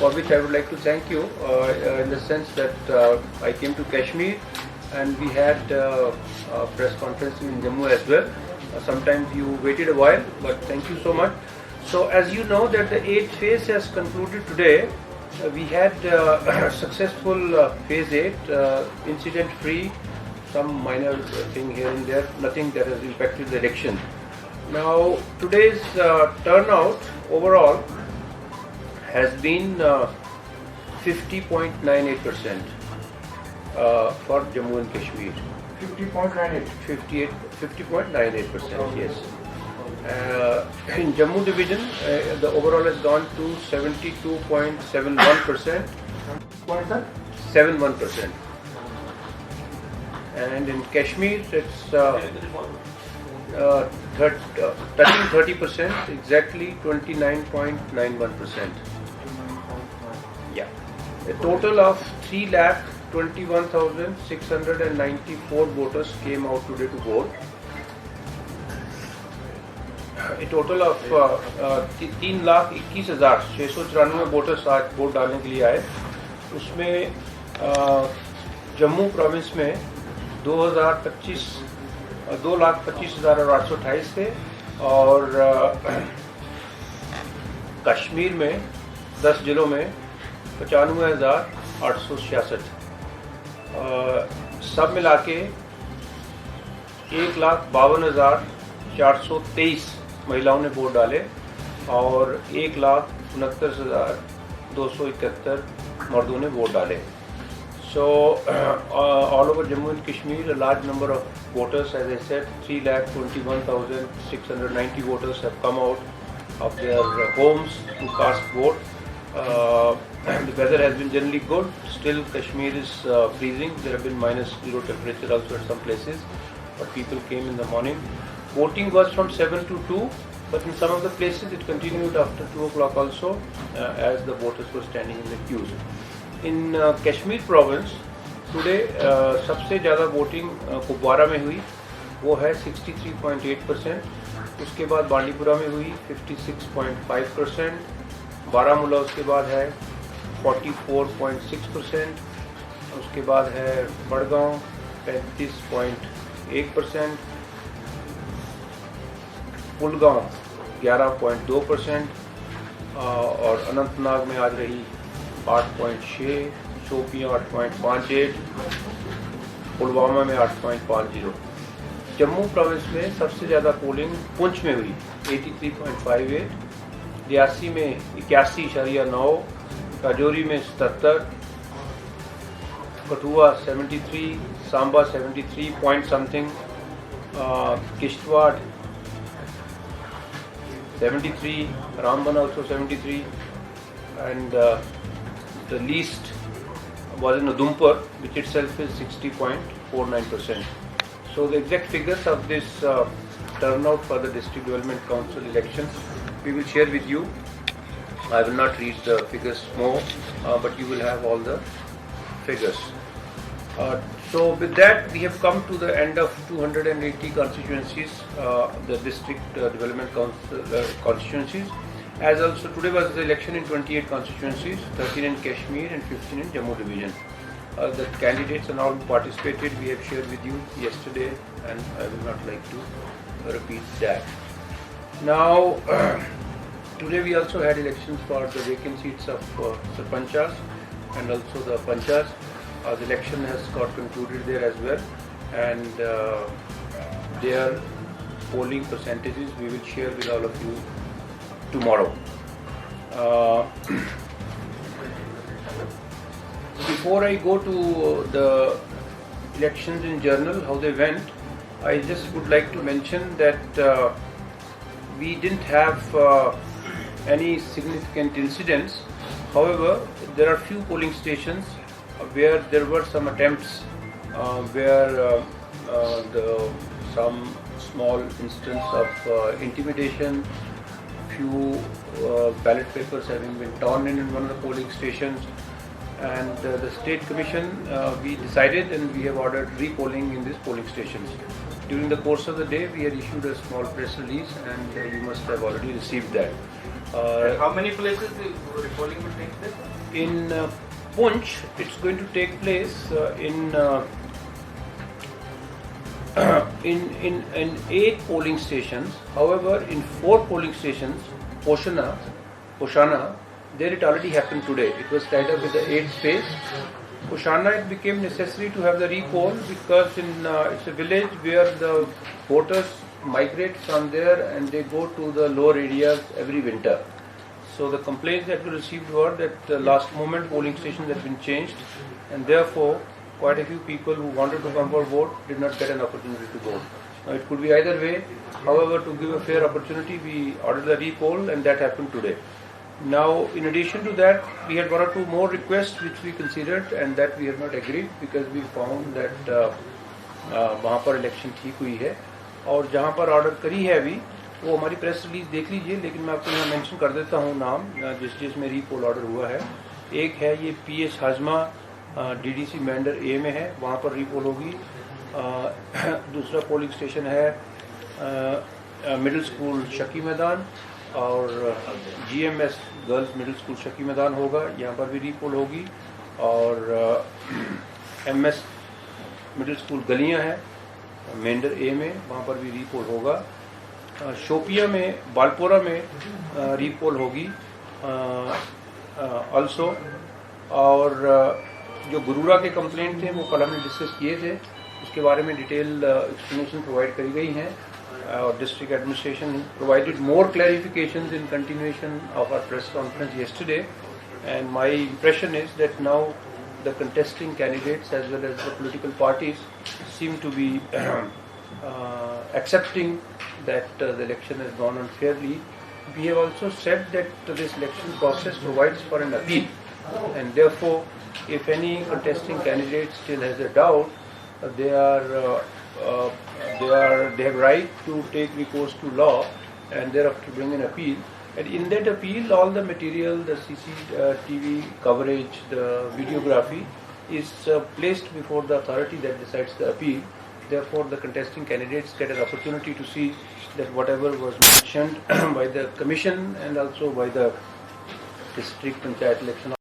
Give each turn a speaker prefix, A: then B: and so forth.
A: for which I would like to thank you in the sense that I came to Kashmir and we had a press conference in Jammu as well. Sometimes you waited a while, but thank you so much. So as you know that the 8th phase has concluded today. We had successful phase 8, incident free, some minor thing here and there, nothing that has impacted the election. Now today's turnout overall has been 50.98% for Jammu and Kashmir.
B: 50.98.
A: 50.98%, yes. In Jammu division, the overall has gone to 72.71%. 71%. And in Kashmir, it's touching 30%, exactly 29.91%. Yeah. A total of 3,21,694 voters came out today to vote. A total of 3,21,694 voters आज vote डालने के लिए आए. उसमें Jammu province में 2,25,828 थे और कश्मीर में 10 जिलों में 95,866. सब मिला के 1,52,423 महिलाओं ने वोट डाले और 1,69,271 मर्दों ने वोट डाले. So all over Jammu and Kashmir, a large number of voters, as I said, 3,21,690 voters have come out of their homes to cast vote. The weather has been generally good. Still, Kashmir is freezing. There have been -0 temperature also at some places, but people came in the morning. Voting was from 7 to 2, but in some of the places it continued after 2 o'clock also, as the voters were standing in the queues. In Kashmir province, today सबसे ज़्यादा voting Kupwara में हुई, वो है 63.8%. उसके बाद बांडीपुरा में हुई 56.5%. बारामूला उसके बाद है 44.6%. उसके बाद है बड़गांव 35.1%. पुलगांव 11.2% और अनंतनाग में आज रही 8.6, शोपियां 8.58, पुलवामा में 8.50. जम्मू प्रोविंस में सबसे ज़्यादा पोलिंग पुंछ में हुई 83.58, रियासी में 81.9, राजौरी में 77, Kathua 73, Samba 73 point something, Kishtwar 73, Ramban also 73, and the least was in Udhampur, which itself is 60.49%. So the exact figures of this turnout for the District Development Council elections we will share with you. I will not read the figures more, but you will have all the figures. So with that, we have come to the end of 280 constituencies, the District Development Council constituencies. As also today was the election in 28 constituencies, 13 in Kashmir and 15 in Jammu division. The candidates and all who participated we have shared with you yesterday, and I will not like to repeat that. Now today we also had elections for the vacant seats of Sarpanchas and also the Panchas. The election has got concluded there as well, and their polling percentages we will share with all of you tomorrow. Before I go to the elections in general, how they went, I just would like to mention that we didn't have any significant incidents. However, there are few polling stations where there were some attempts where some small instance of intimidation, few ballot papers having been torn in one of the polling stations, and the State Commission we decided and we have ordered re-polling in these polling stations. During the course of the day we had issued a small press release and you must have already received that.
B: And how many places the polling will take place?
A: In Punch, it's going to take place in 8 polling stations. However, in 4 polling stations, Poshana, there it already happened today. It was tied up with the 8th phase. Poshana, it became necessary to have the repoll because it's a village where the voters migrate from there and they go to the lower areas every winter. So the complaints that we received were that the last moment polling stations had been changed, and therefore quite a few people who wanted to come for vote did not get an opportunity to vote. Now it could be either way. However, to give a fair opportunity, we ordered the repoll, and that happened today. Now, in addition to that, we had 1 or 2 more requests which we considered and that we have not agreed because we found that वहाँ पर election ठीक हुई है और जहाँ पर order करी है अभी वो हमारी प्रेस रिलीज देख लीजिए, लेकिन मैं आपको यहाँ मेंशन कर देता हूँ नाम जिसमें रीपोल ऑर्डर हुआ है. एक है ये PS हाजमा DDC मैंडर A में है, वहाँ पर रीपोल होगी. दूसरा पोलिंग स्टेशन है मिडिल स्कूल शकी मैदान और GMS girls middle school shaky मैदान होगा, यहाँ पर भी रीपोल होगी. और MS मिडिल स्कूल गलियाँ हैं मेंडर A में, वहाँ पर भी रीपोल होगा. शोपिया में बालपोरा में रीपोल होगी ऑल्सो. और जो गुरुरा के कंप्लेंट थे वो कल हमने डिस्कस किए थे, उसके बारे में डिटेल एक्सप्लेनेशन प्रोवाइड करी गई हैं. District administration provided more clarifications in continuation of our press conference yesterday, and my impression is that now the contesting candidates as well as the political parties seem to be accepting that the election has gone on fairly. We have also said that this election process provides for an appeal, and therefore if any contesting candidate still has a doubt, they have right to take recourse to law and thereafter bring an appeal. And in that appeal, all the material, the CCTV coverage, the videography is placed before the authority that decides the appeal. Therefore, the contesting candidates get an opportunity to see that whatever was mentioned by the commission and also by the district panchayat election